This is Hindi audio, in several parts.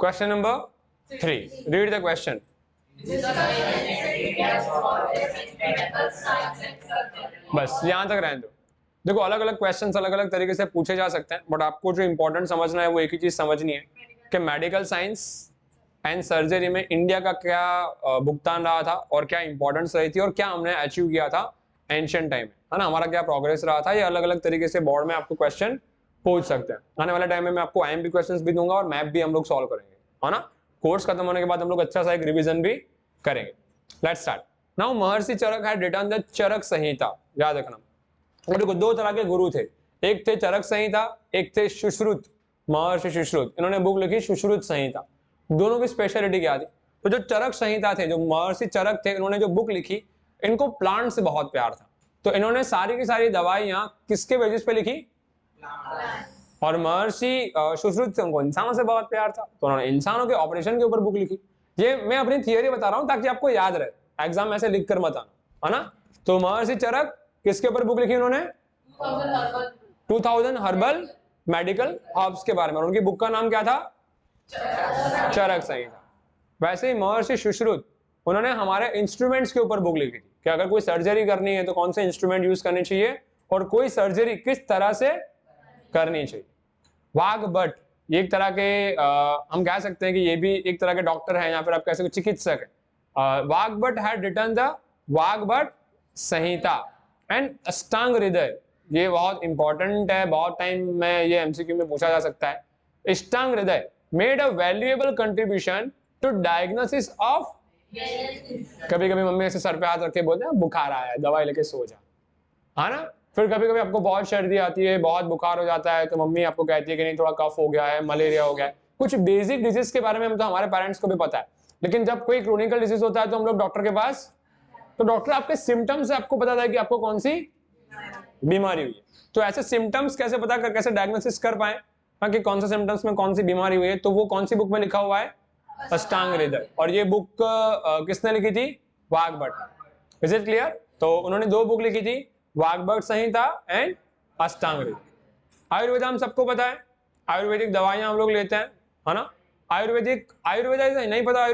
Question number 3, read the question. बस यहां तक रहने दो। देखो अलग अलग क्वेश्चंस अलग अलग तरीके से पूछे जा सकते हैं, बट आपको जो इंपॉर्टेंट समझना है वो एक ही चीज समझनी है कि मेडिकल साइंस एंड सर्जरी में इंडिया का क्या भुगतान रहा था और क्या इंपॉर्टेंस रही थी और क्या हमने अचीव किया था एंशिएंट टाइम में, है ना, हमारा क्या प्रोग्रेस रहा था। ये अलग अलग तरीके से बोर्ड में आपको क्वेश्चन पूछ सकते हैं। आने वाले टाइम में मैं आपको आईएमपी क्वेश्चंस भी दूंगा और मैप भी हम लोग सॉल्व करेंगे, है ना। कोर्स खत्म होने के बाद हम लोग अच्छा सा एक रिवीजन भी करेंगे। Let's start now. Maharshi Charak had written the चरक संहिता, याद रखना। और देखो दो तरह के गुरु थे, एक थे चरक संहिता, एक थे सुश्रुत, महर्षि सुश्रुत। इन्होंने बुक लिखी सुश्रुत संहिता। दोनों की स्पेशलिटी क्या थी? तो जो चरक संहिता थे, जो महर्षि चरक थे, इन्होंने जो बुक लिखी, इनको प्लांट से बहुत प्यार था, तो इन्होंने सारी की सारी दवाइयां किसके बेसिस पे लिखी? और महर्षि सुश्रुत से उनको इंसानों से बहुत प्यार था, तो उन्होंने इंसानों के ऑपरेशन के ऊपर बुक लिखी। ये मैं अपनी थियरी बता रहा हूं ताकि आपको याद रहे, एग्जाम में ऐसे लिख कर मत आना, है ना। तो महर्षि चरक किसके ऊपर बुक लिखी उन्होंने? 2000 हर्बल मेडिकल हर्ब्स के बारे में। उनकी बुक का नाम क्या था? चरक संहिता। वैसे ही महर्षि सुश्रुत, उन्होंने हमारे इंस्ट्रूमेंट्स के ऊपर बुक लिखी थी कि अगर कोई सर्जरी करनी है तो कौन से इंस्ट्रूमेंट यूज करने चाहिए और कोई सर्जरी किस तरह से करनी चाहिए। वाघभट्ट, ये एक तरह के हम कह सकते हैं कि ये भी एक तरह के डॉक्टर हैं या फिर आप कह सकते चिकित्सक है। Vagbhata had written the Vagbhata Samhita and Ashtanga Hridaya. ये बहुत इंपॉर्टेंट है, बहुत टाइम में ये एमसीक्यू में पूछा जा सकता है। Ashtanga Hridaya made a valuable contribution to diagnosis of, कभी कभी मम्मी ऐसे सर पे हाथ रख के बोलते हैं बुखार आया है दवाई लेके सो जा, है ना। फिर कभी कभी आपको बहुत सर्दी आती है, बहुत बुखार हो जाता है, तो मम्मी आपको कहती है कि नहीं थोड़ा कफ हो गया है, मलेरिया हो गया है। कुछ बेसिक डिजीज के बारे में हम तो हमारे पेरेंट्स को भी पता है, लेकिन जब कोई क्रोनिकल डिजीज होता है तो हम लोग डॉक्टर के पास, तो डॉक्टर आपके सिम्टम्स से आपको बताता है कि आपको कौन सी बीमारी हुई है। तो ऐसे सिम्टम्स कैसे पता कर, कैसे डायग्नोसिस कर पाए कि कौन से सिम्टम्स में कौन सी बीमारी हुई है, तो वो कौन सी बुक में लिखा हुआ है? अष्टांग हृदय। और ये बुक किसने लिखी थी? वाघभट्ट। Is it clear? तो उन्होंने दो बुक लिखी थी, वाघभट्ट संहिता एंड अष्टांग हृदय। आयुर्वेद हम सबको पता है, आयुर्वेदिक दवाइयां हम लोग लेते हैं, है ना। आयुर्वेदा नहीं पता?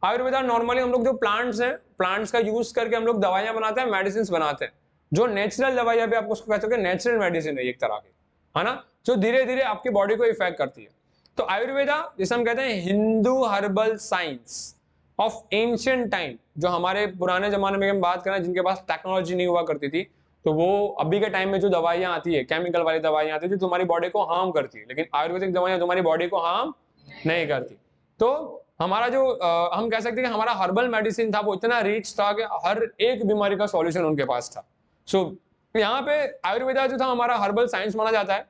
आयुर्वेदा नॉर्मली हम लोग जो प्लांट्स हैं, प्लांट्स का यूज करके हम लोग दवाइयां बनाते हैं, मेडिसिन बनाते हैं। जो नेचुरल दवाइयां भी आपको कह सकते हैं नेचुरल मेडिसिन है एक तरह की, है ना, जो धीरे धीरे आपकी बॉडी को इफेक्ट करती है। तो आयुर्वेदा जिसे हम कहते हैं Hindu herbal science of ancient time, जो हमारे पुराने जमाने में हम बात करें जिनके पास टेक्नोलॉजी नहीं हुआ करती थी, तो वो अभी के टाइम में जो दवाइयां आती है, केमिकल वाली दवाइयां आती है जो तुम्हारी बॉडी को हार्म करती है, लेकिन आयुर्वेदिक दवाइयां तुम्हारी बॉडी को हार्म नहीं करती। तो हमारा जो हम कह सकते हैं कि हमारा हर्बल मेडिसिन था वो इतना रिच था कि हर एक बीमारी का सॉल्यूशन उनके पास था। सो यहाँ पे आयुर्वेदा जो था हमारा हर्बल साइंस माना जाता है,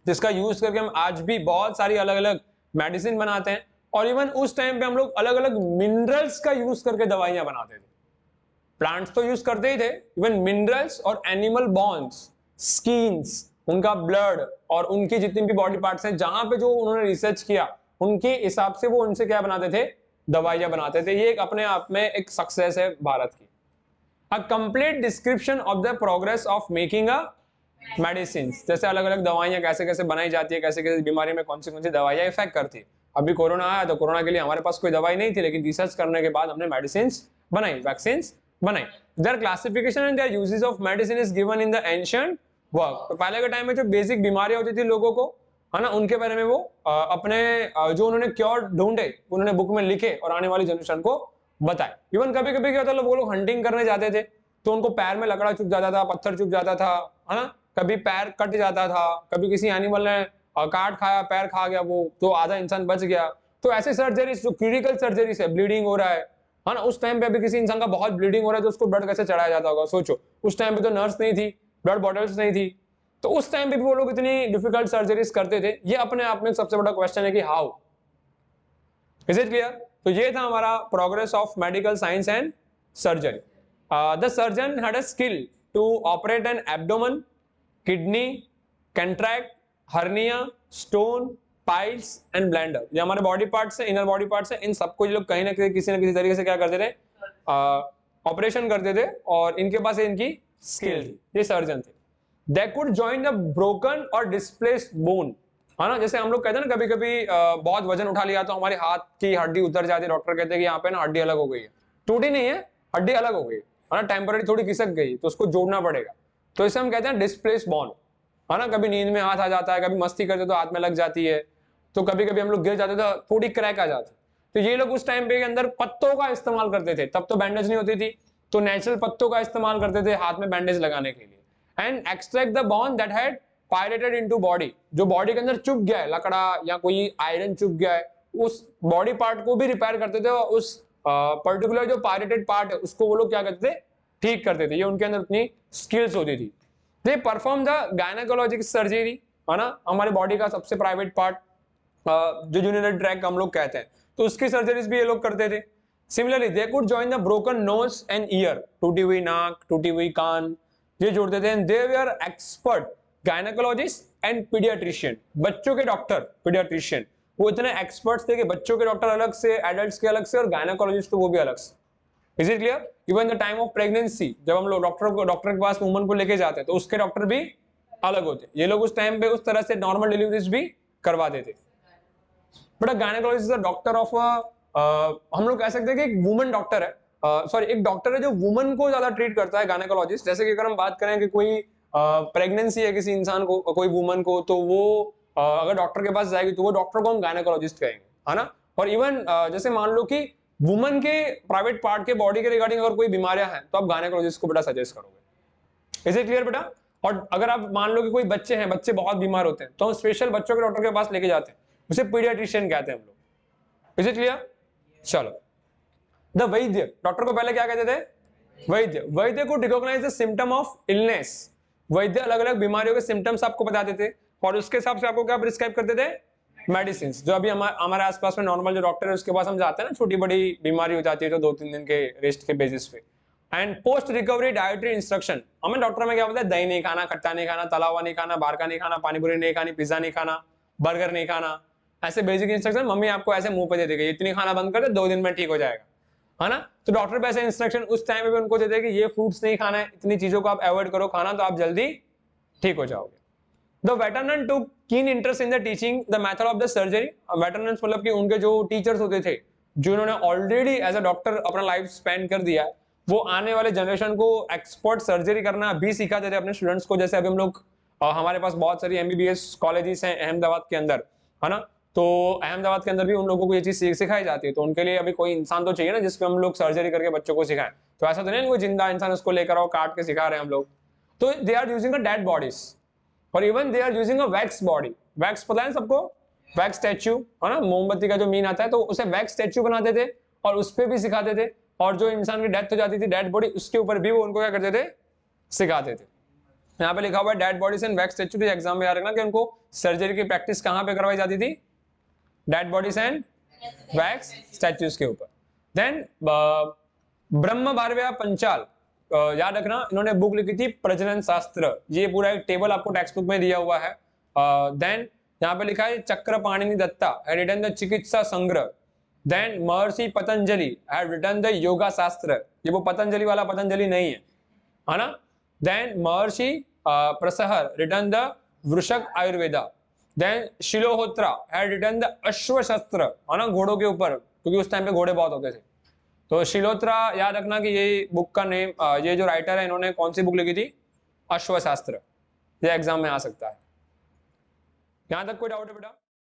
जिसका यूज करके हम आज भी बहुत सारी अलग अलग मेडिसिन बनाते हैं। और इवन उस टाइम पे हम लोग अलग अलग मिनरल्स का यूज करके दवाइयां बनाते थे। प्लांट्स तो यूज करते ही थे, इवन मिनरल्स और एनिमल बोन्स, स्किन्स, उनका ब्लड और उनकी जितनी भी बॉडी पार्ट्स हैं, जहां पे जो उन्होंने रिसर्च किया उनके हिसाब से वो उनसे क्या बनाते थे? दवाइयां बनाते थे। ये एक अपने आप में एक सक्सेस है भारत की। A complete description of the progress of making a medicines, जैसे अलग अलग दवाइयां कैसे कैसे बनाई जाती है, कैसे कैसे बीमारी में कौन सी दवाइयां इफेक्ट करती है। अभी कोरोना आया तो कोरोना के लिए हमारे पास कोई दवाई नहीं थी, लेकिन रिसर्च करने के बाद हमने मेडिसिन बनाई, वैक्सीन बनाई। There classification and there uses of medicine is given in the ancient work. तो पहले के टाइम में जो बेसिक बीमारियां होती थी लोगों को, है ना, उनके बारे में वो अपने जो उन्होंने क्योर ढूंढे उन्होंने बुक में लिखे और आने वाली जनरेशन को बताए। इवन कभी कभी क्या होता है, वो लोग हंटिंग करने जाते थे तो उनको पैर में लकड़ा चुभ जाता था, पत्थर चुभ जाता था, है ना, कभी पैर कट जाता था, कभी किसी एनिमल ने काट खाया, पैर खा गया वो, तो आधा इंसान बच गया। तो ऐसे सर्जरीज जो क्रिटिकल सर्जरीज है, ब्लीडिंग हो रहा है ना, उस टाइम पे अभी किसी इंसान का बहुत ब्लीडिंग हो रहा है तो उसको ब्लड कैसे चढ़ाया जाता होगा, सोचो। उस टाइम पे तो नर्स नहीं थी, ब्लड बॉटल्स नहीं थी, तो उस टाइम पे भी वो लोग इतनी डिफिकल्ट सर्जरीज करते थे। ये अपने आप में सबसे बड़ा क्वेश्चन है कि हाउ। Is it clear? तो ये था हमारा progress of medical science and surgery. The surgeon had a skill to operate an abdomen, kidney, cataract, hernia, stone, piles and bladder. ये हमारे बॉडी पार्ट्स है, इनर बॉडी पार्ट्स है, इन सबको ये लोग कहीं ना कहीं किसी न किसी तरीके से क्या करते थे? ऑपरेशन करते थे, और इनके पास इनकी स्किल थी, ये सर्जन थे। They could join the broken or displaced bone, है ना। जैसे हम लोग कहते हैं ना कभी कभी बहुत वजन उठा लिया तो हमारे हाथ की हड्डी उतर जाती है, डॉक्टर कहते हैं कि यहाँ पे ना हड्डी अलग हो गई है, टूटी नहीं है, हड्डी अलग हो गई है ना, टेम्पररी थोड़ी खिसक गई तो उसको जोड़ना पड़ेगा। तो इसे हम कहते हैं डिस्प्लेस बोन, है ना। कभी नींद में हाथ आ जाता है, कभी मस्ती करते तो हाथ में लग जाती है, तो कभी कभी हम लोग गिर जाते तो थोड़ी क्रैक आ जाती। तो ये लोग उस टाइम पे के अंदर पत्तों का इस्तेमाल करते थे, तब तो बैंडेज नहीं होती थी, तो नेचुरल पत्तों का इस्तेमाल करते थे हाथ में बैंडेज लगाने के लिए। And extract the bone that had pirated into body, जो बॉडी के अंदर चुभ गया है, लकड़ा या कोई आयरन चुभ गया है, उस बॉडी पार्ट को भी रिपेयर करते थे और उस पर्टिकुलर जो पायरेटेड पार्ट है उसको वो लोग क्या करते थे, ठीक करते थे। ये उनके अंदर उतनी स्किल्स होती थी। They perform the gynaecologic surgery, है ना, हमारे बॉडी का सबसे प्राइवेट पार्ट जो यूरिनरी ट्रैक्ट हम लोग कहते हैं, तो उसकी सर्जरीज भी ये लोग करते थे। Similarly they could join the broken nose and ear, टूटी हुई नाक, टूटी हुई कान, ये जोड़ते थे। And they were expert gynaecologist and paediatrician, बच्चों के डॉक्टर पीडियाट्रिशियन, वो इतने एक्सपर्ट्स थे कि बच्चों के डॉक्टर अलग से, एडल्ट्स के अलग से, और गायनेकोलॉजिस्ट तो वो भी अलग से। Is it clear? Even the time of pregnancy, जब हम लोग डॉक्टर के पास वुमन को लेके जाते हैं तो उसके डॉक्टर भी अलग होते हैं। ये लोग उस टाइम पे उस तरह से नॉर्मल डिलीवरीज भी करवा देते। But gynaecologist is a doctor of हम लोग कह सकते हैं कि एक वुमन डॉक्टर है, सॉरी एक डॉक्टर है जो वुमन को ज्यादा ट्रीट करता है, गायनेकोलॉजिस्ट। जैसे कि अगर हम बात करें कि कोई प्रेगनेंसी है किसी इंसान को, कोई वुमन को, तो वो अगर डॉक्टर के पास जाएगी तो वो डॉक्टर को हम गायनेकोलॉजिस्ट कहेंगे, है ना। और इवन जैसे मान लो कि वुमन के प्राइवेट पार्ट के बॉडी के रिगार्डिंग अगर कोई बीमारियां हैं तो आप गायनेकोलॉजिस्ट को बेटा सजेस्ट करोगे। इज इट क्लियर बेटा? और अगर आप मान लो कि कोई बच्चे हैं, बच्चे बहुत बीमार होते हैं, तो हम स्पेशल बच्चों के डॉक्टर के पास लेके जाते हैं, उसे पीडियाट्रिशियन कहते हैं हम लोग। Is it clear? चलो, द वैद्य, डॉक्टर को पहले क्या कहते थे? वैद्य। वैद्य को recognise the symptom of illness, वैद्य अलग अलग बीमारियों के सिम्टम्स आपको बताते थे और उसके हिसाब से आपको क्या प्रिस्क्राइब करते थे? मेडिसिन। जो अभी हमारे आसपास में नॉर्मल जो डॉक्टर है उसके पास हम जाते हैं ना, छोटी बड़ी बीमारी हो जाती है तो 2-3 दिन के रेस्ट के बेसिस पे। And post recovery dietary instruction, हमें डॉक्टर में क्या बोलता है? दही नहीं खाना, खट्टा नहीं खाना, तला हुआ नहीं खाना, बाहर का नहीं खाना, पानीपुरी नहीं खानी, पिज्जा नहीं खाना, बर्गर नहीं खाना, ऐसे बेसिक इंस्ट्रक्शन मम्मी आपको ऐसे मुंह पे दे देगी, इतनी खाना बंद कर दे, 2 दिन में ठीक हो जाएगा, है ना। तो डॉक्टर पे ऐसे इंस्ट्रक्शन उस टाइम पे भी उनको देते हैं कि ये फ्रूट्स नहीं खाना है, इतनी चीजों को आप अवॉइड करो खाना, तो आप जल्दी ठीक हो जाओगे। The veteran took keen interest in the teaching the method of the surgery. Veterans मतलब कि उनके जो टीचर्स होते थे, जिन्होंने ऑलरेडी एज अ डॉक्टर अपना लाइफ स्पेंड कर दिया, वो आने वाले जनरेशन को एक्सपर्ट सर्जरी करना भी सिखाते थे अपने स्टूडेंट्स को। जैसे अभी हम लोग हमारे पास बहुत सारी MBBS कॉलेजेस हैं अहमदाबाद के अंदर, है ना, तो अहमदाबाद के अंदर भी उन लोगों को ये चीज सिखाई जाती है। तो उनके लिए अभी कोई इंसान तो चाहिए ना जिसको हम लोग सर्जरी करके बच्चों को सिखाएं, तो ऐसा तो नहीं कोई जिंदा इंसान उसको लेकर आओ काट के सिखा रहे हैं हम लोग। तो they are using a dead bodies और even they are using a wax body. Wax पता है सबको? वैक्स स्टैच्यू, है ना, मोमबत्ती का जो मीन आता है, तो उसे वैक्स स्टैच्यू बनाते थे और उस पर भी सिखाते थे। और जो इंसान की डेथ हो जाती थी, डेड बॉडी, उसके ऊपर भी वो उनको क्या करते थे? सिखाते थे। यहाँ पे लिखा हुआ है dead bodies and wax statue. Exam में याद रखना कि उनको सर्जरी की प्रैक्टिस कहाँ पे करवाई जाती थी? Dead bodies and wax statues के ऊपर। देन ब्रह्म भारव्या पंचाल, याद रखना, इन्होंने बुक लिखी थी प्रजनन शास्त्र। ये पूरा एक टेबल आपको टेक्स्ट बुक में दिया हुआ है। देन यहाँ पे लिखा है Chakrapanini Datta had written the Chikitsa Sangraha. Then Maharshi Patanjali had written the Yoga Shastra. ये वो पतंजलि वाला पतंजलि नहीं है ना। Then Maharshi Parashara written the वृषक Ayurveda. Then Shalihotra had written the Ashvashastra, है ना, घोड़ों के ऊपर, क्योंकि उस टाइम पे घोड़े बहुत होते थे। तो शिलोत्रा, याद रखना कि ये बुक का नेम, ये जो राइटर है इन्होंने कौन सी बुक लिखी थी? अश्वशास्त्र। ये एग्जाम में आ सकता है। यहां तक कोई डाउट है बेटा?